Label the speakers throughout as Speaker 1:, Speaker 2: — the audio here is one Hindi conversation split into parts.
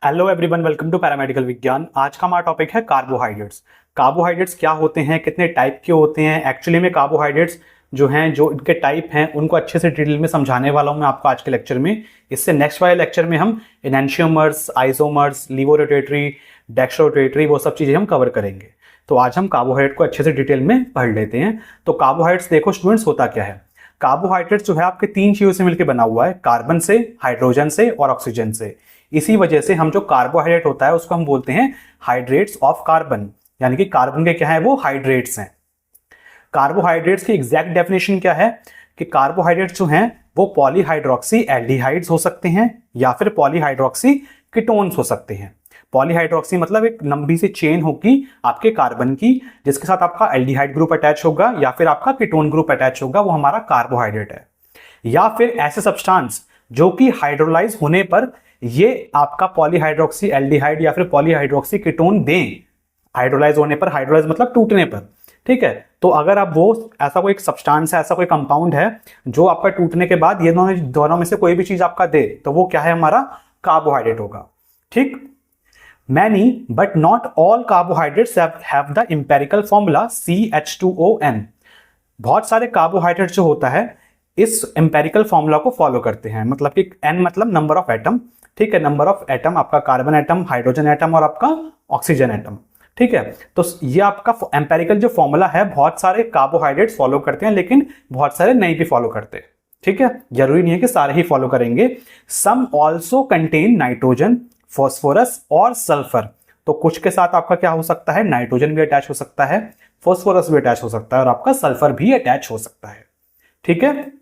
Speaker 1: Hello everyone, welcome to paramedical Vigyan. आज का हमारा टॉपिक है कार्बोहाइड्रेट्स। कार्बोहाइड्रेट्स क्या होते हैं, कितने टाइप के होते हैं, एक्चुअली में कार्बोहाइड्रेट्स जो हैं, जो इनके टाइप हैं, उनको अच्छे से डिटेल में समझाने वाला हूं मैं आपको आज के लेक्चर में। इससे नेक्स्ट वाले लेक्चर में हम एनेंशियोमर्स, आइसोमर्स, लीवोरोटेटरी, डेक्स्ट्रोरोटेटरी, वो सब चीजें हम कवर करेंगे। तो आज हम कार्बोहाइड्रेट को अच्छे से डिटेल में पढ़ लेते हैं। तो कार्बोहाइड्रेट्स देखो स्टूडेंट्स, होता क्या है। कार्बोहाइड्रेट्स जो है आपके तीन चीजों से मिलकर बना हुआ है, कार्बन से, हाइड्रोजन से और ऑक्सीजन से। इसी वजह से हम जो कार्बोहाइड्रेट होता है उसको हम बोलते हैं हाइड्रेट्स ऑफ कार्बन, यानी कि कार्बन के क्या है, वो हाइड्रेट्स हैं। कार्बोहाइड्रेट्स की एग्जैक्ट डेफिनेशन क्या है कि कार्बोहाइड्रेट्स जो हैं वो पॉलीहाइड्रोक्सी एल्डिहाइड्स हो सकते हैं या फिर पॉलीहाइड्रोक्सी कीटोन्स हो सकते हैं। पॉलीहाइड्रोक्सी मतलब एक लंबी सी चेन होगी आपके कार्बन की, जिसके साथ आपका एल्डिहाइड ग्रुप अटैच होगा या फिर आपका कीटोन ग्रुप अटैच होगा, वो हमारा कार्बोहाइड्रेट है। या फिर ऐसे सब्सटेंस जो कि हाइड्रोलाइज होने पर ये आपका पॉलीहाइड्रोक्सी एल्डिहाइड या फिर पॉलीहाइड्रोक्सी कीटोन दें। हाइड्रोलाइज होने पर, हाइड्रोलाइज मतलब टूटने पर, ठीक है। तो अगर आप वो ऐसा कोई सब्सटेंस है, ऐसा कोई कंपाउंड है जो आपका टूटने के बाद ये दोनों में से कोई भी चीज आपका दे, तो वो क्या है, हमारा कार्बोहाइड्रेट होगा। ठीक। Many but not all carbohydrates have the empirical formula CH2ON। बहुत सारे कार्बोहाइड्रेट जो होता है इस एम्पेरिकल फॉर्मूला को फॉलो करते हैं, मतलब कि N मतलब नंबर ऑफ एटम, ठीक है। नंबर ऑफ एटम, आपका कार्बन एटम, हाइड्रोजन एटम और आपका ऑक्सीजन एटम, ठीक है। तो ये आपका एम्पेरिकल जो फॉर्मूला है, बहुत सारे कार्बोहाइड्रेट्स फॉलो करते हैं, लेकिन बहुत सारे नहीं भी फॉलो करते, ठीक है। जरूरी नहीं है कि सारे ही फॉलो करेंगे। सम ऑल्सो कंटेन नाइट्रोजन, फॉस्फोरस और सल्फर। तो कुछ के साथ आपका क्या हो सकता है, नाइट्रोजन भी अटैच हो सकता है, फॉस्फोरस भी अटैच हो सकता है और आपका सल्फर भी अटैच हो सकता है, ठीक है।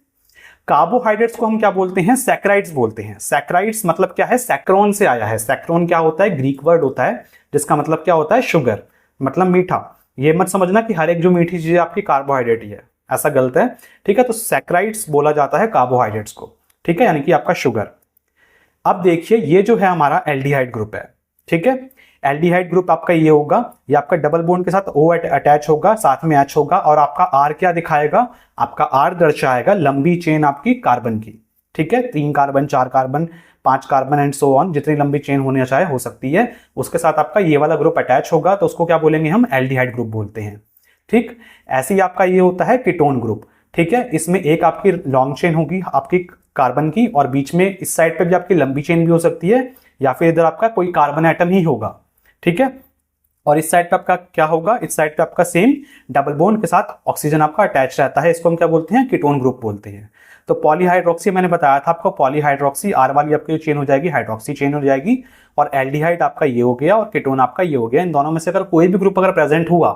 Speaker 1: कार्बोहाइड्रेट्स को हम क्या बोलते हैं, सैकराइड्स बोलते हैं। सैकराइड्स मतलब क्या है, सैक्रोन से आया है। सैक्रोन क्या होता है, ग्रीक वर्ड होता है जिसका मतलब क्या होता है, शुगर, मतलब मीठा। ये मत समझना कि हर एक जो मीठी चीज आपकी कार्बोहाइड्रेट ही है, ऐसा गलत है, ठीक है। तो सैकराइड्स बोला जाता है कार्बोहाइड्रेट्स को, ठीक है, यानी कि आपका शुगर। अब देखिए ये जो है हमारा एल्डिहाइड ग्रुप है, ठीक है। एल्डिहाइड ग्रुप आपका ये होगा, ये आपका डबल बॉन्ड के साथ O अटैच होगा, साथ में H होगा, और आपका R क्या दिखाएगा, आपका R दर्शाएगा लंबी चेन आपकी कार्बन की, ठीक है। 3 carbon, 4 carbon, 5 carbon and so on, जितनी लंबी चेन होनी चाहे हो सकती है, उसके साथ आपका ये वाला ग्रुप अटैच होगा, तो उसको क्या बोलेंगे हम, एल्डिहाइड ग्रुप बोलते हैं, ठीक। ऐसे ही आपका ये होता है कीटोन ग्रुप, ठीक है। इसमें एक आपकी लॉन्ग चेन होगी आपकी कार्बन की, और बीच में इस साइड पे भी आपकी लंबी चेन भी हो सकती है, या फिर इधर आपका कोई कार्बन एटम ही होगा, ठीक है। और इस साइड पे आपका क्या होगा, इस साइड पे आपका सेम डबल बॉन्ड के साथ ऑक्सीजन आपका अटैच रहता है, इसको हम क्या बोलते हैं, कीटोन ग्रुप बोलते हैं। तो पॉलीहाइड्रोक्सी मैंने बताया था आपको, पॉलीहाइड्रोक्सी R वाली आपकी चेन हो जाएगी, हाइड्रोक्सी चेन हो जाएगी, और एल्डिहाइड आपका ये हो गया और कीटोन आपका ये हो गया। इन दोनों में से अगर कोई भी ग्रुप अगर प्रेजेंट हुआ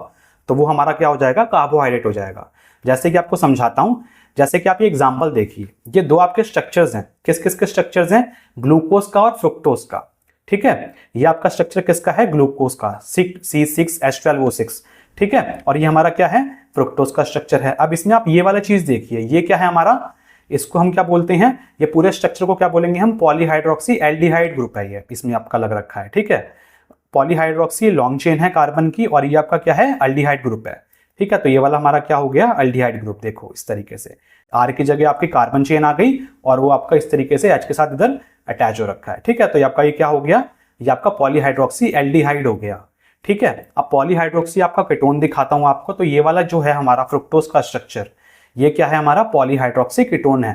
Speaker 1: तो वो हमारा क्या हो जाएगा, कार्बोहाइड्रेट हो जाएगा। जैसे कि आपको समझाता हूं, जैसे कि आप ये एग्जाम्पल देखिए, ये दो आपके स्ट्रक्चर्स हैं, किस किस के स्ट्रक्चर्स हैं, ग्लूकोज का और फ्रुक्टोज का, ठीक है। ये आपका स्ट्रक्चर किसका है, ग्लूकोज का, C6H12O6, ठीक है। और ये हमारा क्या है, फ्रुक्टोज का स्ट्रक्चर है। अब इसमें आप ये वाला चीज देखिए, ये क्या है हमारा, इसको हम क्या बोलते हैं, ये पूरे स्ट्रक्चर को क्या बोलेंगे हम, पॉलीहाइड्रोक्सी एल्डिहाइड ग्रुप है ये, इसमें आपका लग रखा है, ठीक है। पॉलीहाइड्रोक्सी लॉन्ग चेन है कार्बन की, और ये आपका क्या है, एल्डिहाइड ग्रुप है, ठीक है। तो ये वाला हमारा क्या हो गया, एल्डिहाइड ग्रुप। देखो इस तरीके से R की जगह आपकी कार्बन चेन आ गई, और वो आपका इस तरीके से H के साथ इधर अटैच हो रखा है, ठीक है। तो ये आपका ये क्या हो गया, ये आपका पॉलीहाइड्रोक्सी एल्डिहाइड हो गया, ठीक है। अब पॉलीहाइड्रोक्सी आपका कीटोन दिखाता हूं आपको, तो ये वाला जो है हमारा फ्रुक्टोज का स्ट्रक्चर, ये क्या है हमारा, पॉलीहाइड्रोक्सी कीटोन है,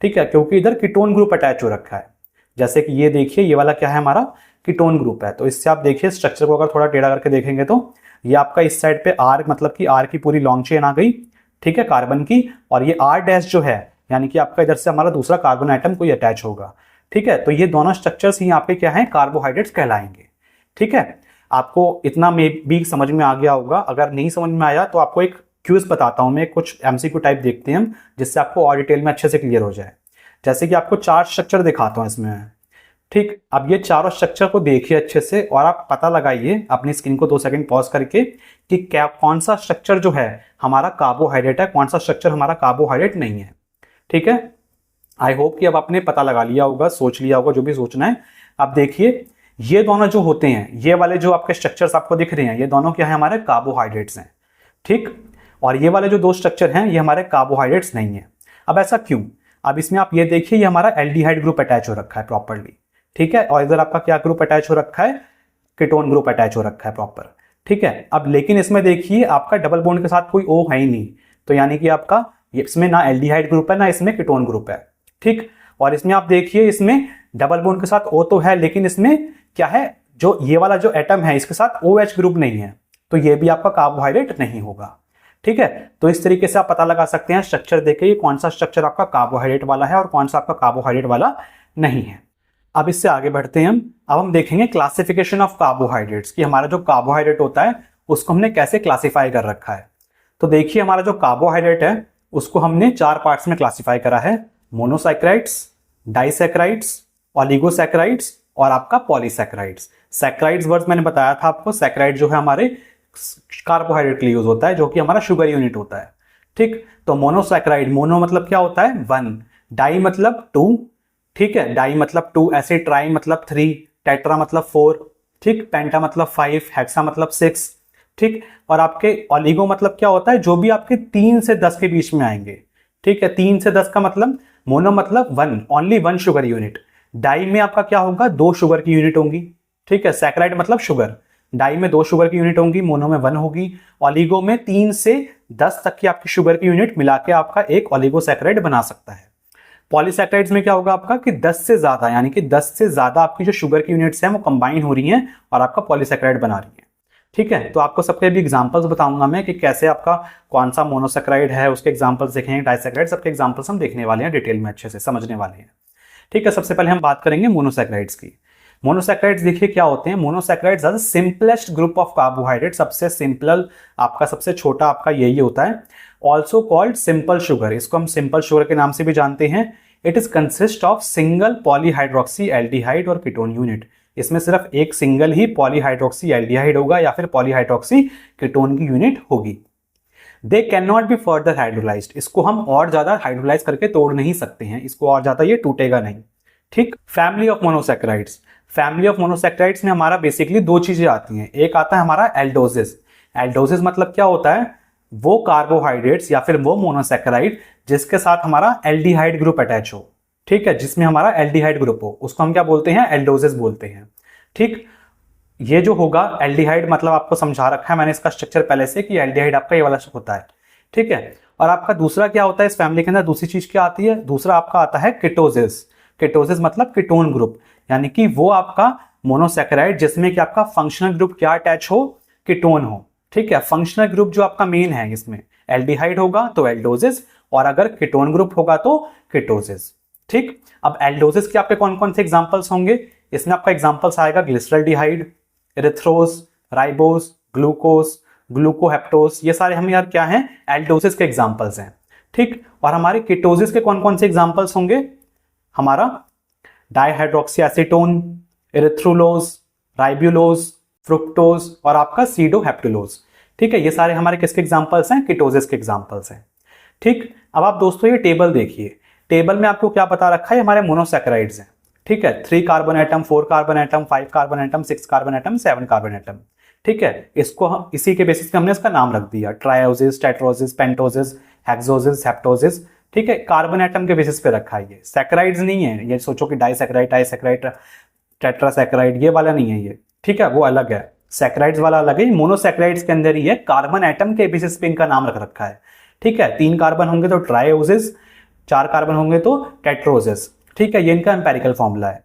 Speaker 1: ठीक है, क्योंकि इधर कीटोन ग्रुप अटैच हो रखा है। जैसे कि ये देखिए, ये वाला क्या है हमारा, कीटोन ग्रुप है। तो इससे आप देखिए स्ट्रक्चर को अगर थोड़ा टेढ़ा करके देखेंगे तो ये आपका इस साइड पे R, मतलब कि R की पूरी लॉन्ग चेन आ गई, ठीक है, कार्बन की, और ये R डैश जो है, यानी कि आपका इधर से हमारा दूसरा कार्बन आइटम कोई अटैच होगा, ठीक है। तो ये दोनों स्ट्रक्चर्स ही आपके क्या हैं, कार्बोहाइड्रेट्स कहलाएंगे, ठीक है। आपको इतना में भी समझ में आ गया होगा। अगर नहीं समझ में आया तो आपको एक क्यूज बताता हूं मैं, कुछ MCQ टाइप देखते हैं हम, जिससे आपको और डिटेल में अच्छे से क्लियर हो जाए। जैसे कि आपको 4 स्ट्रक्चर दिखाता हूं इसमें, ठीक। अब ये चारों स्ट्रक्चर को देखिए अच्छे से, और आप पता लगाइए अपनी स्क्रीन को 2 सेकंड पॉज करके कि क्या, कौन सा स्ट्रक्चर जो है हमारा कार्बोहाइड्रेट है, कौन सा स्ट्रक्चर हमारा कार्बोहाइड्रेट नहीं है, ठीक है। आई होप कि अब आपने पता लगा लिया होगा, सोच लिया होगा जो भी सोचना है। अब देखिए ये दोनों जो होते हैं, ये वाले जो आपके स्ट्रक्चर्स आपको दिख रहे हैं, ये दोनों क्या है, हमारे कार्बोहाइड्रेट्स हैं, ठीक। और ये वाले जो 2 स्ट्रक्चर हैं, ये हमारे कार्बोहाइड्रेट्स नहीं है। अब ऐसा क्यों, अब इसमें आप ये देखिए, ये हमारा एल्डिहाइड ग्रुप अटैच हो रखा है प्रॉपरली, ठीक है, और इधर आपका क्या ग्रुप अटैच हो रखा है, कीटोन ग्रुप अटैच हो रखा है प्रॉपर। ठीक है, अब लेकिन इसमें देखिए आपका डबल बॉन्ड के साथ कोई O है ही नहीं, तो यानी कि आपका इसमें ना एल्डिहाइड ग्रुप है ना इसमें कीटोन ग्रुप है। ठीक, और इसमें आप देखिए इसमें डबल बॉन्ड के साथ O तो है, लेकिन इसमें क्या है, जो ये वाला जो एटम है इसके साथ OH ग्रुप नहीं है, तो ये भी आपका कार्बोहाइड्रेट नहीं होगा। ठीक है, तो इस तरीके से आप पता लगा सकते हैं स्ट्रक्चर देखे कौन सा स्ट्रक्चर आपका कार्बोहाइड्रेट वाला है और कौन सा आपका कार्बोहाइड्रेट वाला नहीं है। अब इससे आगे बढ़ते हैं अब हम देखेंगे क्लासिफिकेशन ऑफ कार्बोहाइड्रेट्स, कि हमारा जो कार्बोहाइड्रेट होता है उसको हमने कैसे क्लासिफाई कर रखा है। तो देखिए हमारा जो कार्बोहाइड्रेट है उसको हमने 4 पार्ट्स में क्लासिफाई करा है, मोनोसैकेराइड्स, डाइसैकेराइड्स, ओलिगोसैकेराइड्स और आपका पॉलीसैकेराइड्स। सैकेराइड्स वर्ड मैंने बताया था आपको, सैकेराइड जो है हमारे कार्बोहाइड्रेट के लिए यूज होता है, जो कि हमारा शुगर यूनिट होता है। ठीक, तो मोनोसैकेराइड, मोनो मतलब क्या होता है 1, डाई मतलब 2, ठीक है, डाई मतलब 2, ऐसे ट्राई मतलब 3, टेट्रा मतलब 4, ठीक, पेंटा मतलब 5, हेक्सा मतलब 6, ठीक, और आपके ओलिगो मतलब क्या होता है, जो भी आपके 3 से 10 के बीच में आएंगे। ठीक है, 3 से 10 का मतलब, मोनो मतलब 1, ओनली 1 शुगर यूनिट, डाई में आपका क्या होगा 2 शुगर की यूनिट होंगी। ठीक है, सैकेराइड मतलब शुगर, डाई में 2 शुगर की यूनिट होंगी, मोनो में 1 होगी, ओलिगो में 3 से 10 तक की आपकी शुगर की यूनिट मिला के आपका एक ओलिगोसैकेराइड बना सकता है। पॉलीसैकेराइड्स में क्या होगा आपका कि 10 से ज्यादा, यानी कि 10 से ज्यादा आपकी जो शुगर की यूनिट्स हैं वो कंबाइन हो रही हैं और आपका पॉलीसैकेराइड बना रही है। ठीक है, तो आपको सबके भी एग्जांपल्स बताऊंगा मैं कि कैसे आपका कौन सा मोनोसैकेराइड है, उसके एग्जांपल्स देखेंगे, डाइसैकेराइड सबके एग्जांपल्स हम देखने वाले हैं, डिटेल में अच्छे से समझने वाले हैं। ठीक है, सबसे पहले हम बात करेंगे मोनोसैकेराइड्स की। मोनोसैकेराइड्स देखिए क्या होते हैं, monosaccharides are simplest group of carbohydrate, सबसे सिंपल आपका, सबसे छोटा आपका यही होता है। ऑल्सो कॉल्ड सिंपल शुगर, इसको हम सिंपल शुगर के नाम से भी जानते हैं। It is consist of single polyhydroxy aldehyde और कीटोन यूनिट, इसमें सिर्फ एक सिंगल ही पॉलीहाइड्रोक्सी एल्डिहाइड होगा या फिर पॉलीहाइड्रोक्सी कीटोन की यूनिट होगी। They can not be further hydrolysed, इसको हम और ज्यादा हाइड्रोलाइज करके तोड़ नहीं सकते हैं, इसको और ज्यादा ये टूटेगा नहीं। ठीक, family of monosaccharides, family of monosaccharides में हमारा बेसिकली 2 चीजें आती हैं। एक आता है हमारा एल्डोसिस, एल्डोसिस मतलब क्या होता है, वो कार्बोहाइड्रेट्स या फिर वो मोनोसैकेराइड जिसके साथ हमारा एल्डिहाइड ग्रुप अटैच हो। ठीक है, जिसमें हमारा एल्डिहाइड ग्रुप हो उसको हम क्या बोलते हैं, एल्डोसिस बोलते हैं। ठीक, ये जो होगा एल्डिहाइड मतलब आपको समझा रखा है मैंने इसका स्ट्रक्चर पहले से कि एल्डिहाइड आपका ये वाला होता है। ठीक है, और आपका दूसरा क्या होता है इस फैमिली के अंदर, दूसरी चीज क्या आती है, दूसरा आपका आता है कीटोसिस। कीटोसिस मतलब कीटोन ग्रुप, यानी कि वो आपका मोनोसैकेराइड जिसमें कि आपका फंक्शनल ग्रुप क्या अटैच हो, कीटोन हो। ठीक है, फंक्शनल ग्रुप जो आपका मेन है इसमें एल्डिहाइड होगा तो एल्डोसिस, और अगर कीटोन ग्रुप होगा तो कीटोसिस। ठीक, अब एल्डोसिस के आपके कौन कौन से एग्जांपल्स होंगे, इसमें आपका एग्जांपल्स आएगा ग्लिसरॉल्डिहाइड, एरिथ्रोज, राइबोज, ग्लूकोज, ग्लूकोहेप्टोज, ये सारे हम यार क्या हैं, एल्डोसिस के एग्जांपल्स हैं। ठीक, और हमारे कीटोसिस के कौन कौन से एग्जांपल्स होंगे, हमारा डाइहाइड्रोक्सी एसीटोन, एरिथ्रोलोज, राइब्यूलोज, फ्रुक्टोज और आपका सीडोहेप्टुलोज। ठीक है, ये सारे हमारे किसके एग्जांपल्स हैं, कीटोसिस के एग्जांपल्स हैं। ठीक, अब आप दोस्तों ये टेबल देखिए, टेबल में आपको क्या बता रखा है, हमारे मोनोसैकेराइड्स हैं। ठीक है, 3 carbon atom, 4 carbon atom, 5 carbon atom, 6 carbon atom, 7 carbon atom. ठीक है, इसको हम इसी के बेसिस पे हमने इसका नाम रख दिया, ट्रायोसिस, टेट्रोसिस, पेंटोसिस, हेक्सोसिस, हेप्टोसिस। ठीक है, कार्बन एटम के बेसिस पे रखा है, ये सैकेराइड्स नहीं है, ये सोचो कि डाइसैकेराइड, ट्राइसैकेराइड, टेट्रासैकेराइड ये वाला नहीं है ये। ठीक है, वो अलग है, सैकेराइड्स वाला अलग है, मोनोसैकेराइड्स के अंदर ही है, कार्बन एटम के बेसिस पे इनका नाम रख रखा है। ठीक है, 3 कार्बन होंगे तो ट्रायोसिस, 4 कार्बन होंगे तो टेट्रोसिस। ठीक है, ये इनका एम्पेरिकल फॉर्मूला है।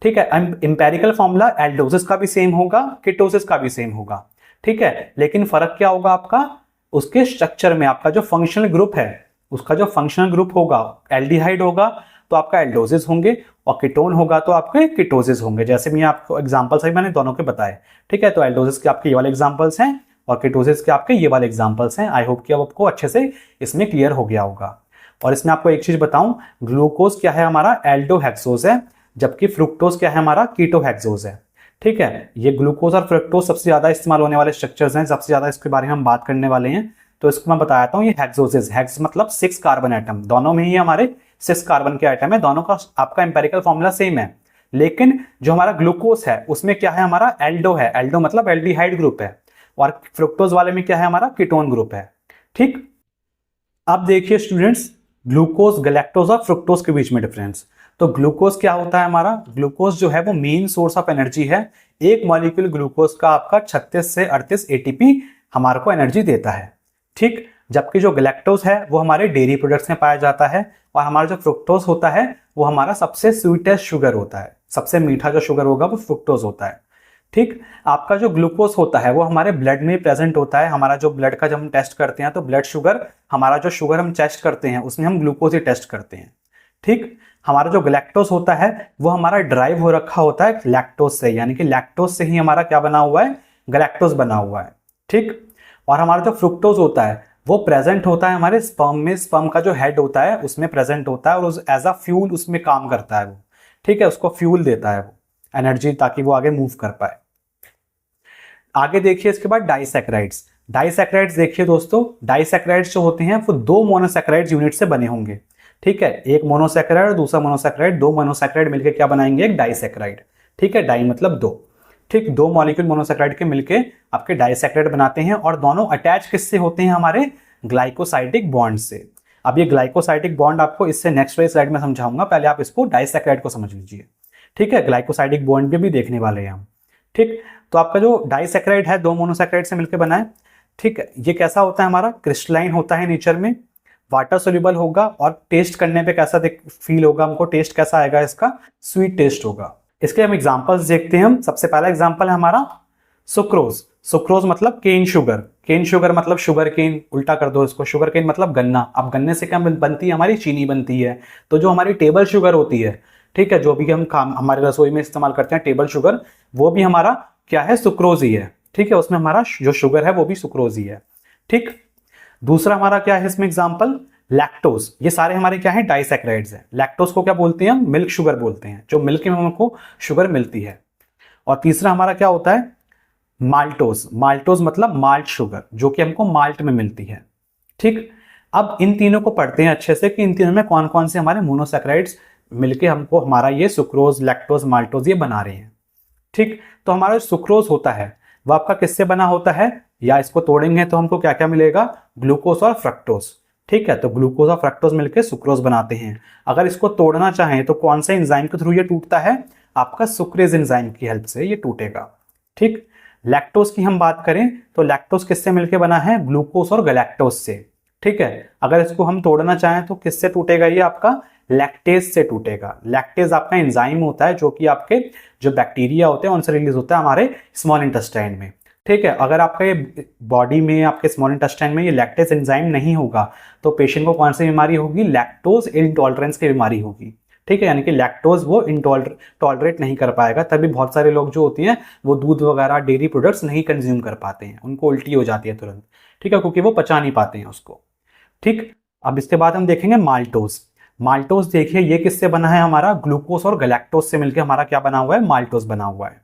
Speaker 1: ठीक है, एम्पेरिकल फॉर्मूला एल्डोसिस का भी सेम होगा, कीटोसिस का भी सेम होगा। ठीक है, लेकिन फर्क क्या होगा आपका, उसके स्ट्रक्चर में आपका जो फंक्शनल ग्रुप है, उसका जो फंक्शनल ग्रुप होगा, एल्डिहाइड होगा तो आपका एल्डोसिस होंगे और कीटोन होगा तो आपके कीटोसिस होंगे, जैसे मैं आपको एग्जांपल्स मैंने दोनों के बताए। ठीक है, तो एल्डोसिस के आपके ये वाले एग्जांपल्स हैं और कीटोसिस के आपके ये वाले एग्जांपल्स हैं। आई होप कि अब आपको अच्छे से इसमें क्लियर हो गया होगा। और इसमें आपको एक चीज बताऊं, ग्लूकोज क्या है हमारा, एल्डोहेक्सोज है, जबकि फ्रुक्टोज क्या है हमारा, कीटोहेक्सोज है। ठीक है, ये ग्लूकोज और फ्रुक्टोज सबसे ज्यादा इस्तेमाल होने वाले स्ट्रक्चर्स हैं, सबसे ज्यादा इसके बारे में हम बात करने वाले हैं। तो इसको मैं बताता हूँ, ये हेक्सोसिस, हेक्स मतलब 6 कार्बन एटम, दोनों में ही हमारे 6 कार्बन के एटम है, दोनों का आपका एम्पेरिकल फॉर्मूला सेम है। लेकिन जो हमारा ग्लूकोज है उसमें क्या है हमारा, एल्डो है, एल्डो मतलब एल्डिहाइड ग्रुप है, और फ्रुक्टोज वाले में क्या है हमारा, कीटोन ग्रुप है। ठीक, अब देखिए स्टूडेंट्स, ग्लूकोज, गैलेक्टोज और फ्रुक्टोज के बीच में डिफरेंस। तो ग्लूकोज क्या होता है हमारा, ग्लूकोज जो है वो मेन सोर्स ऑफ एनर्जी है। एक मॉलिक्यूल ग्लूकोज का आपका 36 से 38 एटीपी हमारे को एनर्जी देता है, ठीक। जबकि जो गैलेक्टोज है वो हमारे डेयरी प्रोडक्ट्स में पाया जाता है, और हमारा जो फ्रुक्टोज होता है वो हमारा सबसे स्वीटेस्ट शुगर होता है, सबसे मीठा जो शुगर होगा वो फ्रुक्टोज होता है, ठीक। आपका जो ग्लूकोज होता है वो हमारे ब्लड में प्रेजेंट होता है। हमारा जो ब्लड का जब हम टेस्ट करते हैं तो ब्लड शुगर, हमारा जो शुगर हम टेस्ट करते हैं उसमें हम ग्लूकोज ही टेस्ट करते हैं, ठीक। हमारा जो गैलेक्टोज होता है वो हमारा ड्राइव हो रखा होता है लैक्टोज से, यानी कि लैक्टोज से ही हमारा क्या बना हुआ है, गैलेक्टोज बना हुआ है, ठीक। और हमारा जो फ्रुक्टोज होता है वो प्रेजेंट होता है हमारे स्पर्म में, स्पर्म का जो हेड होता है उसमें प्रेजेंट होता है, और एज अ फ्यूल उसमें काम करता है वो, ठीक है, उसको फ्यूल देता है वो एनर्जी, ताकि वो आगे मूव कर पाए। आगे देखिए इसके बाद डाइसैकेराइड्स। डाइसैकेराइड्स देखिए दोस्तों, डाइसैकेराइड्स जो होते हैं वो दो मोनोसैकेराइड्स यूनिट से बने होंगे, ठीक है। एक मोनोसैकेराइड और दूसरा मोनोसैकेराइड, दो मोनोसैकेराइड मिलकर क्या बनाएंगे, एक डाइसैकेराइड, ठीक है। डाई मतलब दो, ठीक। दो मॉलिक्यूल मोनोसैकेराइड के मिलके आपके डाइसैकेराइड बनाते हैं, और दोनों अटैच किससे होते हैं, हमारे ग्लाइकोसाइडिक बॉन्ड से। अब ये ग्लाइकोसाइडिक बॉन्ड आपको इससे नेक्स्ट वाली स्लाइड में समझाऊंगा, पहले आप इसको डाइसैकेराइड को समझ लीजिए, ठीक है। ग्लाइकोसाइडिक बॉन्ड भी देखने वाले हैं हम, ठीक। तो आपका जो डाइसैकेराइड है दो मोनोसैकेराइड से मिलकर बना है, ठीक है। ये कैसा होता है, हमारा क्रिस्टलाइन होता है नेचर में, वाटर सोल्यूबल होगा, और टेस्ट करने पे कैसा फील होगा हमको, टेस्ट कैसा आएगा इसका, स्वीट टेस्ट होगा। इसके हम एग्जांपल्स देखते हैं। हम सबसे पहला एग्जांपल है हमारा सुक्रोज। सुक्रोज मतलब केन शुगर, केन शुगर मतलब शुगर केन, उल्टा कर दो इसको, शुगर केन मतलब गन्ना। अब गन्ने से क्या बनती है, हमारी चीनी बनती है। तो जो हमारी टेबल शुगर होती है, ठीक है, जो भी हम हमारे रसोई में इस्तेमाल करते हैं टेबल शुगर, वो भी हमारा क्या है, सुक्रोज ही है, ठीक है। उसमें हमारा जो शुगर है वो भी सुक्रोज ही है, ठीक। दूसरा हमारा क्या है इसमें एग्जांपल, लैक्टोज। ये सारे हमारे क्या है, डाइसैकेराइड्स हैं। लैक्टोज को क्या बोलते हैं हम, मिल्क शुगर बोलते हैं, जो मिल्क में हमको शुगर मिलती है। और तीसरा हमारा क्या होता है, माल्टोज। माल्टोज मतलब माल्ट शुगर, जो कि हमको माल्ट में मिलती है, ठीक। अब इन तीनों को पढ़ते हैं अच्छे से कि इन तीनों में कौन कौन से हमारे मोनोसैकेराइड्स मिलके हमको हमारा ये सुक्रोज, लैक्टोज, माल्टोज ये बना रहे हैं, ठीक। तो हमारा जो सुक्रोज होता है वो आपका किससे बना होता है, या इसको तोड़ेंगे तो हमको क्या क्या मिलेगा, ग्लूकोज और फ्रक्टोज, ठीक है। तो ग्लूकोज और फ्रक्टोज मिलकर सुक्रोज बनाते हैं। अगर इसको तोड़ना चाहें तो कौन से एंजाइम के थ्रू ये टूटता है, आपका सुक्रेज एंजाइम की हेल्प से ये टूटेगा, ठीक। लैक्टोज की हम बात करें तो लैक्टोज किससे मिलकर बना है, ग्लूकोज और गैलेक्टोज से, ठीक है। अगर इसको हम तोड़ना चाहें तो किससे टूटेगा, ये आपका लैक्टेज से टूटेगा। लैक्टेज आपका एंजाइम होता है जो कि आपके जो बैक्टीरिया होते हैं उनसे रिलीज होता है हमारे स्मॉल इंटेस्टाइन में, ठीक है। अगर आपका ये बॉडी में, आपके स्मॉल इंटेस्टाइन में ये लैक्टेज एंजाइम नहीं होगा तो पेशेंट को कौन सी बीमारी होगी, लैक्टोज इंटॉलरेंस की बीमारी होगी, ठीक है। यानी कि लैक्टोज वो टॉलरेट नहीं कर पाएगा। तभी बहुत सारे लोग जो होती हैं वो दूध वगैरह डेयरी प्रोडक्ट्स नहीं कंज्यूम कर पाते हैं, उनको उल्टी हो जाती है तुरंत, ठीक है, क्योंकि वो पचा नहीं पाते हैं उसको, ठीक। अब इसके बाद हम देखेंगे माल्टोज। माल्टोज देखिए ये किससे बना है, हमारा ग्लूकोज और गैलेक्टोज से मिलकर हमारा क्या बना हुआ है, माल्टोज बना हुआ है।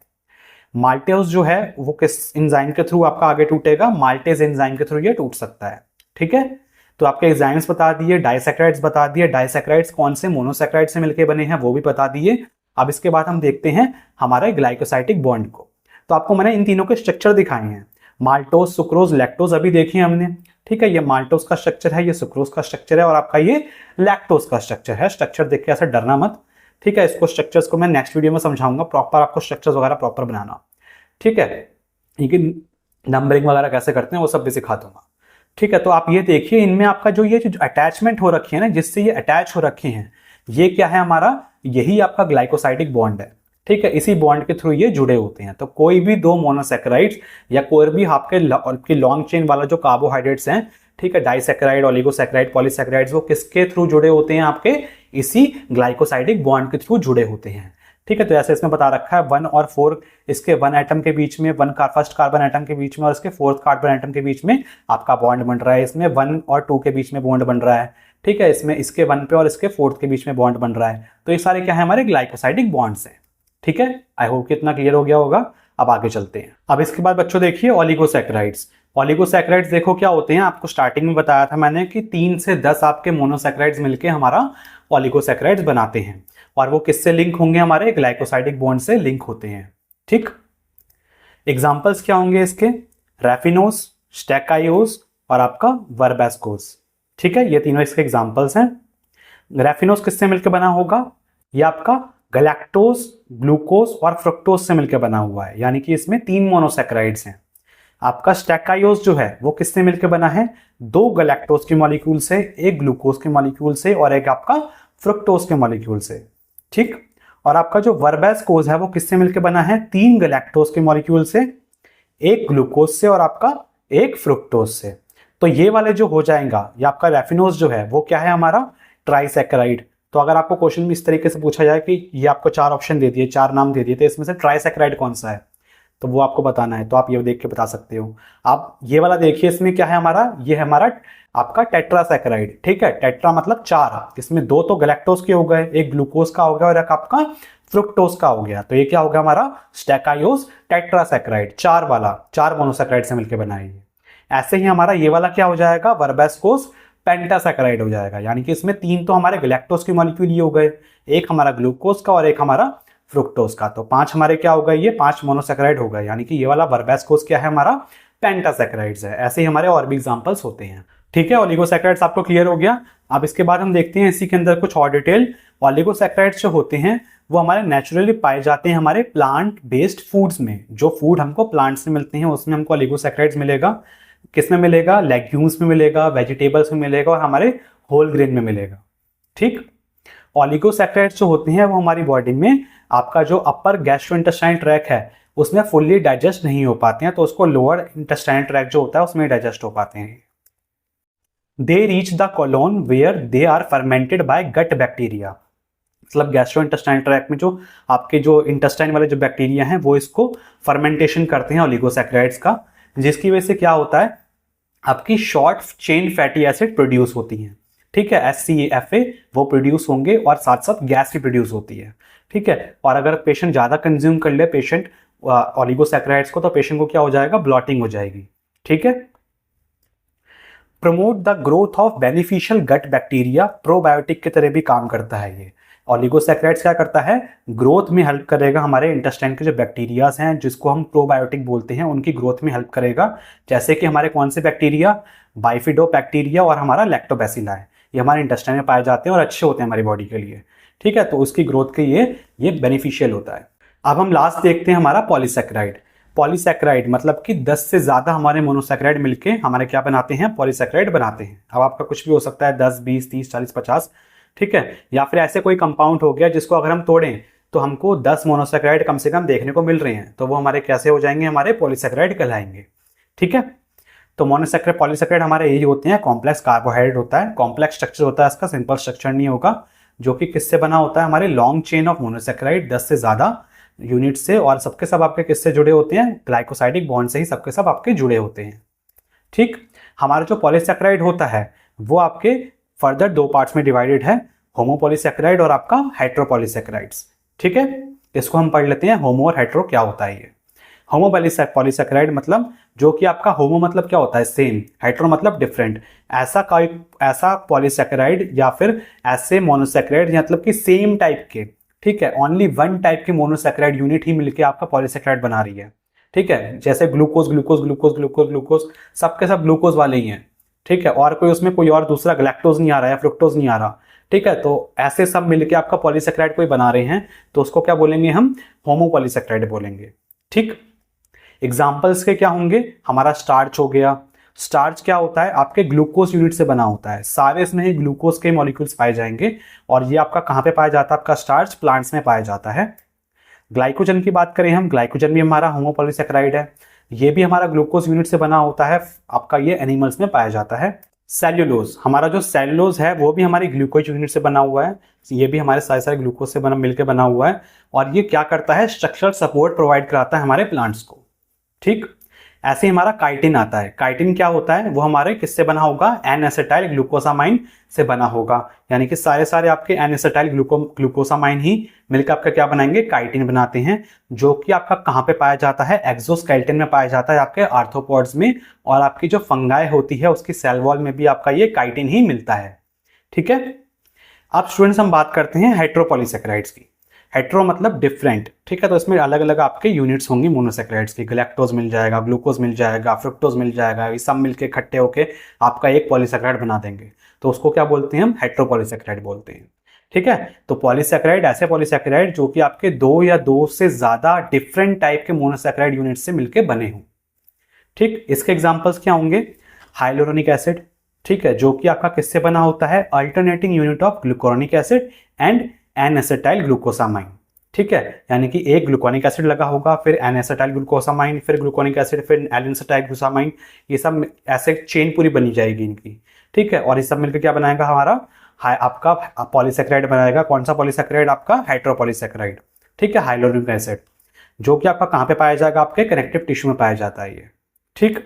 Speaker 1: माल्टेज जो है वो किस एंजाइम के थ्रू आपका आगे टूटेगा, माल्टेज एंजाइम के थ्रू ये टूट सकता है, ठीक है। तो आपके एंजाइम्स बता दिए, डाइसैकेराइड्स बता दिए, डाइसैकेराइड्स कौन से मोनोसैकेराइड से मिलकर बने हैं वो भी बता दिए। अब इसके बाद हम देखते हैं हमारे ग्लाइकोसाइडिक बॉन्ड को। तो आपको मैंने इन तीनों के स्ट्रक्चर दिखाए हैं, माल्टोज, सुक्रोज, लैक्टोज अभी देखिए हमने, ठीक है। ये माल्टोज का स्ट्रक्चर है, ये सुक्रोज का स्ट्रक्चर है, और आपका ये लैक्टोज का स्ट्रक्चर है। स्ट्रक्चर देख के ऐसा डरना मत, ठीक है। इसको स्ट्रक्चर्स को मैं नेक्स्ट वीडियो में समझाऊंगा, प्रॉपर आपको स्ट्रक्चर्स वगैरह प्रॉपर बनाना, ठीक है। ये नंबरिंग वगैरह कैसे करते हैं वो सब भी सिखा दूंगा, ठीक है। तो आप ये देखिए इनमें आपका जो ये जो अटैचमेंट हो रखी है ना, जिससे ये अटैच हो रखे हैं, ये क्या है हमारा, यही आपका ग्लाइकोसाइडिक बॉन्ड है, ठीक है। इसी बॉन्ड के थ्रू ये जुड़े होते हैं। तो कोई भी दो मोनोसैकेराइड्स या कोई भी आपके लॉन्ग चेन वाला जो कार्बोहाइड्रेट्स हैं, ठीक है, डाइसैकेराइड, ओलिगोसैकेराइड, पॉलीसैकेराइड्स, वो किसके थ्रू जुड़े होते हैं, आपके इसी ग्लाइकोसाइडिक बॉन्ड के थ्रू जुड़े होते हैं, ठीक है। तो ऐसे इसमें बता रखा है 1 और 4 इसके 1 एटम के बीच में, फर्स्ट कार्बन एटम के बीच में और इसके 4th कार्बन एटम के बीच में आपका बॉन्ड बन रहा है। इसमें 1 और 2 के बीच में बॉन्ड बन रहा है, ठीक है। इसमें इसके 1 पे और इसके 4th के बीच में बॉन्ड बन रहा है। तो ये सारे क्या है, हमारे ग्लाइकोसाइडिक बॉन्ड्स हैं, ठीक है। आई होप कि इतना क्लियर हो गया होगा। अब आगे चलते हैं। अब इसके बाद बच्चों देखिए ओलिगोसैकेराइड्स। ओलिगोसैकेराइड्स देखो क्या होते हैं, आपको स्टार्टिंग में बताया था मैंने कि 3 से 10 आपके मोनोसैकेराइड्स मिलके हमारा ओलिगोसैकेराइड्स बनाते हैं, और वो किससे लिंक होंगे, हमारे ग्लाइकोसाइडिक बॉन्ड से लिंक होते हैं, ठीक। एग्जांपल्स क्या होंगे इसके, रैफिनोज, स्टैकायोज और आपका वर्बेस्कोज, ठीक है। ये तीनों इसके एग्जांपल्स हैं। रैफिनोज किससे मिलकर बना होगा, ये आपका गैलेक्टोज, ग्लूकोज और फ्रुक्टोज से मिलकर बना हुआ है, यानी कि इसमें 3 मोनोसैकेराइड्स हैं। आपका स्टैकायोज जो है वो किससे मिलकर बना है? 2 गैलेक्टोज के मॉलिक्यूल से, एक ग्लूकोज के मॉलिक्यूल से और एक आपका फ्रुक्टोज के मॉलिक्यूल से। ठीक। और आपका जो वर्बेस्कोज है वो किससे मिलकर बना है? 3 गैलेक्टोज के मॉलिक्यूल से, एक ग्लूकोज से और आपका एक फ्रुक्टोज से। तो ये वाले जो हो जाएगा, ये आपका रैफिनोज जो है वो क्या है? हमारा ट्राइसैकेराइड। तो अगर आपको क्वेश्चन में इस तरीके से पूछा जाए कि ये आपको 4 ऑप्शन दे दिए, 4 नाम दे दिए, तो इसमें से ट्राइसैकेराइड कौन सा है, तो वो आपको बताना है। तो आप ये देख के बता सकते हो। आप ये वाला देखिए, इसमें क्या है हमारा? ये है हमारा आपका टेट्रासैकेराइड। ठीक है, टेट्रा मतलब 4, इसमें 2 तो गैलेक्टोज के हो गए, एक ग्लूकोज का हो गया और एक आपका फ्रुक्टोज का हो गया। तो ये क्या हो गया हमारा? स्टैकायोज टेट्रासैकेराइड, 4 वाला, 4 मोनोसैकेराइड से मिलकर बना है। ऐसे ही हमारा ये वाला क्या हो जाएगा? वर्बेस्कोज पेंटासैकेराइड हो जाएगा, यानी कि इसमें 3 तो हमारे गैलेक्टोज के मॉलिक्यूल ही हो गए, एक हमारा ग्लूकोज का और एक हमारा फ्रुक्टोज का। तो 5 हमारे क्या हो गए? ये 5 मोनोसैकेराइड हो गए, यानी कि ये वाला वर्बेस्कोज क्या है हमारा? पेंटासैकेराइड्स है। ऐसे ही हमारे और भी एग्जांपल्स होते हैं। ठीक है, ओलिगोसैकेराइड्स आपको क्लियर हो गया। अब इसके बाद हम देखते हैं इसी के अंदर कुछ और डिटेल। ओलिगोसैकेराइड्स जो होते हैं वो हमारे नेचुरली पाए जाते हैं हमारे प्लांट बेस्ड फूड्स में। जो फूड हमको प्लांट से मिलते हैं उसमें हमको ओलिगोसैकेराइड्स मिलेगा। किसमें मिलेगा? लेग्यूम्स में मिलेगा, वेजिटेबल्स में मिलेगा और हमारे होल ग्रेन में मिलेगा। ठीक। ओलिगोसैकेराइड्स जो होते हैं वो हमारी बॉडी में आपका जो अपर गैस्ट्रोइंटेस्टाइन ट्रैक है उसमें फुल्ली डाइजेस्ट नहीं हो पाते हैं, तो उसको लोअर इंटेस्टाइन ट्रैक जो होता है उसमें डाइजेस्ट हो पाते हैं। They reach the colon where they are fermented by gut bacteria. मतलब गैस्ट्रोइंटेस्टाइन ट्रैक में जो आपके जो इंटेस्टाइन वाले जो बैक्टीरिया हैं वो इसको फर्मेंटेशन करते हैं ओलिगोसैकेराइड्स का, जिसकी वजह से क्या होता है? आपकी short chain fatty acid produce होती हैं। ठीक है, SCFA वो प्रोड्यूस होंगे और साथ साथ गैस भी प्रोड्यूस होती है। ठीक है, और अगर पेशेंट ज़्यादा कंज्यूम कर ले पेशेंट ओलिगोसैकेराइड्स को, तो पेशेंट को क्या हो जाएगा? ब्लॉटिंग हो जाएगी। ठीक है। Promote the growth of beneficial gut bacteria, probiotic की तरह भी काम करता है ये। ओलिगोसैकेराइड्स क्या करता है? ग्रोथ में हेल्प करेगा, हमारे इंटेस्टाइन के जो बैक्टीरियाज हैं जिसको हम प्रोबायोटिक बोलते हैं उनकी ग्रोथ में हेल्प करेगा। जैसे कि हमारे कौन से बैक्टीरिया? बाइफिडोबैक्टीरिया और हमारा लैक्टोबैसिला है, ये हमारे इंटेस्टाइन में पाए जाते हैं और अच्छे होते हैं हमारी बॉडी के लिए। ठीक है, तो उसकी ग्रोथ के लिए ये बेनिफिशियल होता है। अब हम लास्ट देखते हैं हमारा पॉलीसैकेराइड। पॉलीसैकेराइड मतलब कि 10 से ज़्यादा हमारे मोनोसैकेराइड मिलके हमारे क्या बनाते हैं? पॉलीसैकेराइड बनाते हैं। अब आपका कुछ भी हो सकता है, 10, 20, 30, 40, 50। ठीक है, या फिर ऐसे कोई कंपाउंड हो गया जिसको अगर हम तोड़ें तो हमको 10 मोनोसैकेराइड कम से कम देखने को मिल रहे हैं, तो वो हमारे कैसे हो जाएंगे? हमारे पॉलीसैकेराइड कहलाएंगे। ठीक है, तो मोनोसैकेराइड पॉलीसैकेराइड हमारे यही होते हैं। कॉम्प्लेक्स कार्बोहाइड्रेट होता है, कॉम्प्लेक्स स्ट्रक्चर होता है इसका, सिंपल स्ट्रक्चर नहीं होगा, जो कि किससे बना होता है? हमारे लॉन्ग चेन ऑफ मोनोसैकेराइड, 10 से ज़्यादा यूनिट से, और सबके सब आपके किससे जुड़े होते हैं? ग्लाइकोसाइडिक बॉन्ड से ही सबके सब आपके जुड़े होते हैं। ठीक। हमारा जो पॉलीसैकेराइड होता है वो आपके फर्दर 2 पार्ट्स में डिवाइडेड है, होमोपॉलीसैकेराइड और आपका हेट्रोपॉलीसैकेराइड्स। ठीक है, इसको हम पढ़ लेते हैं, होमो और हेट्रो क्या होता है ये। होमोपॉलीसैकेराइड मतलब जो कि आपका होमो मतलब क्या होता है? सेम, हेट्रो मतलब डिफरेंट। ऐसा पॉलीसैकेराइड या फिर ऐसे मोनोसैकेराइड मतलब कि सेम टाइप के, ठीक है, ओनली 1 टाइप की मोनोसैकेराइड यूनिट ही मिलके आपका पॉलीसैकेराइड बना रही है। ठीक है, जैसे glucose glucose glucose glucose glucose, सबके सब ग्लूकोज वाले ही हैं। ठीक है, और कोई उसमें कोई और दूसरा गैलेक्टोज नहीं आ रहा है, फ्रुक्टोज नहीं आ रहा। ठीक है, तो ऐसे सब मिलके आपका पॉलीसैकेराइड कोई बना रहे हैं, तो उसको क्या बोलेंगे? हम होमोपॉलीसैकेराइड बोलेंगे। ठीक। एग्जाम्पल्स के क्या होंगे? हमारा स्टार्च हो गया। स्टार्च क्या होता है? आपके ग्लूकोज यूनिट से बना होता है, सारे इसमें ही ग्लूकोज के मॉलिक्यूल्स पाए जाएंगे। और ये आपका कहाँ पे पाया जाता है? आपका स्टार्च प्लांट्स में पाया जाता है। ग्लाइकोजन की बात करें हम, ग्लाइकोजन भी हमारा होमोपॉलीसैकेराइड है, ये भी हमारा ग्लूकोज यूनिट से बना होता है, आपका ये एनिमल्स में पाया जाता है। सेल्यूलोज, हमारा जो सेल्यूलोज है वो भी हमारी ग्लूकोज यूनिट से बना हुआ है, ये भी हमारे सारे ग्लूकोज से मिलकर बना हुआ है। और ये क्या करता है? स्ट्रक्चरल सपोर्ट प्रोवाइड कराता है हमारे प्लांट्स को। ठीक। ऐसे ही हमारा काइटिन आता है। काइटिन क्या होता है? वो हमारे किससे बना होगा? एन एसिटाइल ग्लूकोसामाइन से बना होगा, यानी कि सारे आपके एन एसिटाइल ग्लूकोसामाइन ही मिलकर आपका क्या बनाएंगे? काइटिन बनाते हैं, जो कि आपका कहाँ पे पाया जाता है? एक्सोस्केलेटन में पाया जाता है, आपके आर्थ्रोपोड्स में। और आपकी जो फंगाई होती है उसकी सेल वॉल में भी आपका ये काइटिन ही मिलता है। ठीक है। अब स्टूडेंट्स हम बात करते हैं हेट्रोपॉलीसैकेराइड्स की। हेट्रो मतलब डिफरेंट। ठीक है, तो इसमें अलग अलग आपके यूनिट्स होंगी मोनोसैकेराइड्स की। गैलेक्टोज मिल जाएगा, ग्लूकोज मिल जाएगा, फ्रुक्टोज मिल जाएगा, ये सब मिलके इकट्ठे होके आपका एक पॉलीसैकेराइड बना देंगे, तो उसको क्या बोलते हैं? हम हेट्रोपॉलीसैकेराइड बोलते हैं। ठीक है। तो पॉलीसैकेराइड ऐसे पॉलीसैकेराइड जो कि आपके दो या दो से ज्यादा डिफरेंट टाइप के मोनोसैकेराइड यूनिट से मिलकर बने हों। ठीक, इसके एग्जांपल्स क्या होंगे? हाइलोरोनिक एसिड, ठीक है, जो कि आपका किससे बना होता है? Alternating unit of gluconic acid and N acetyl glucosamine. ठीक है, यानी कि एक ग्लूकोनिक एसिड लगा होगा, फिर एन एसिटाइल ग्लूकोसामाइन, फिर ग्लूकोनिक एसिड, फिर एन एसिटाइल ग्लूकोसामाइन, ये सब ऐसे चेन पूरी बनी जाएगी इनकी। ठीक है, और ये सब मिलकर क्या बनाएगा हमारा? आपका पॉलीसैकेराइड बनाएगा। कौन सा पॉलीसैकेराइड? आपका हाइड्रोपॉलीसैकेराइड। ठीक है, हाइलोरोनिक एसिड, जो कि आपका कहाँ पे पाया जाएगा? आपके कनेक्टिव टिश्यू में पाया जाता है ये। ठीक,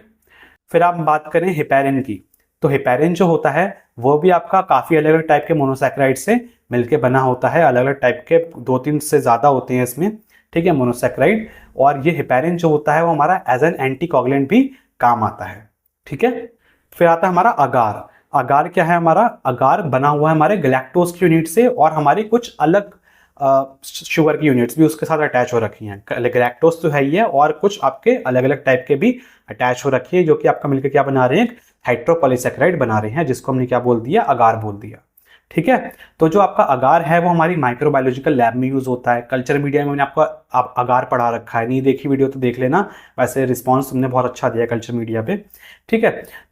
Speaker 1: फिर आप बात करें हेपेरिन की, तो हेपेरिन जो होता है वो भी आपका काफी अलग अलग टाइप के मोनोसैकेराइड से मिलके बना होता है। अलग अलग टाइप के 2-3 से ज्यादा होते हैं इसमें। ठीक है, मोनोसैकेराइड। और ये हेपेरिन जो होता है वो हमारा एज एन एंटीकोगुलेंट भी काम आता है। ठीक है, फिर आता है हमारा अगार। अगार क्या है हमारा? अगार बना हुआ है हमारे गैलेक्टोज की यूनिट से, और हमारी कुछ अलग शुगर की यूनिट्स भी उसके साथ अटैच हो रखी हैं। गैलेक्टोज तो है ही है, और कुछ आपके अलग अलग टाइप के भी अटैच हो रखी है, जो कि आपका मिलकर क्या बना रहे हैं? हाइड्रोपॉलीसैकेराइड बना रहे हैं, जिसको हमने क्या बोल दिया? अगार बोल दिया। ठीक है, तो जो आपका अगार है वो हमारी माइक्रोबायोलॉजिकल लैब में यूज होता है। कल्चर मीडिया में मैंने आपको अगार पढ़ा रखा है, नहीं देखी वीडियो तो देख लेना। वैसे रिस्पॉन्स तुमने बहुत अच्छा दिया कल्चर मीडिया पे। ठीक है,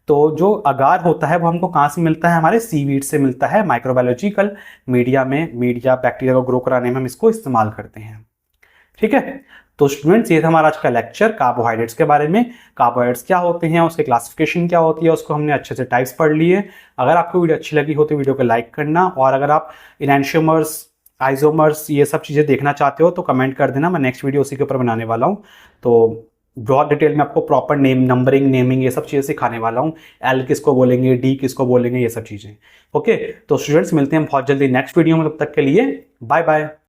Speaker 1: तो जो अगार होता है वो हमको कहाँ से मिलता है? हमारे सीवीड से मिलता है। माइक्रोबायोलॉजिकल मीडिया में, मीडिया बैक्टीरिया को ग्रो कराने में हम इसको इस्तेमाल करते हैं। ठीक है, तो स्टूडेंट्स ये था हमारा आज का लेक्चर कार्बोहाइड्रेट्स के बारे में। कार्बोहाइड्रेट्स क्या होते हैं, उसके क्लासिफिकेशन क्या होती है, उसको हमने अच्छे से टाइप्स पढ़ लिए। अगर आपको वीडियो अच्छी लगी हो तो वीडियो को लाइक करना, और अगर आप इनैंशियोमर्स, आइसोमर्स, ये सब चीज़ें देखना चाहते हो तो कमेंट कर देना। मैं नेक्स्ट वीडियो उसी के ऊपर बनाने वाला हूँ। तो बहुत डिटेल में आपको प्रॉपर नेम, नंबरिंग, नेमिंग, ये सब चीज़ें सिखाने वाला हूँ। एल किसको बोलेंगे, डी किसको बोलेंगे, ये सब चीज़ें। ओके, तो स्टूडेंट्स मिलते हैं बहुत जल्दी नेक्स्ट वीडियो में। तब तक के लिए बाय बाय।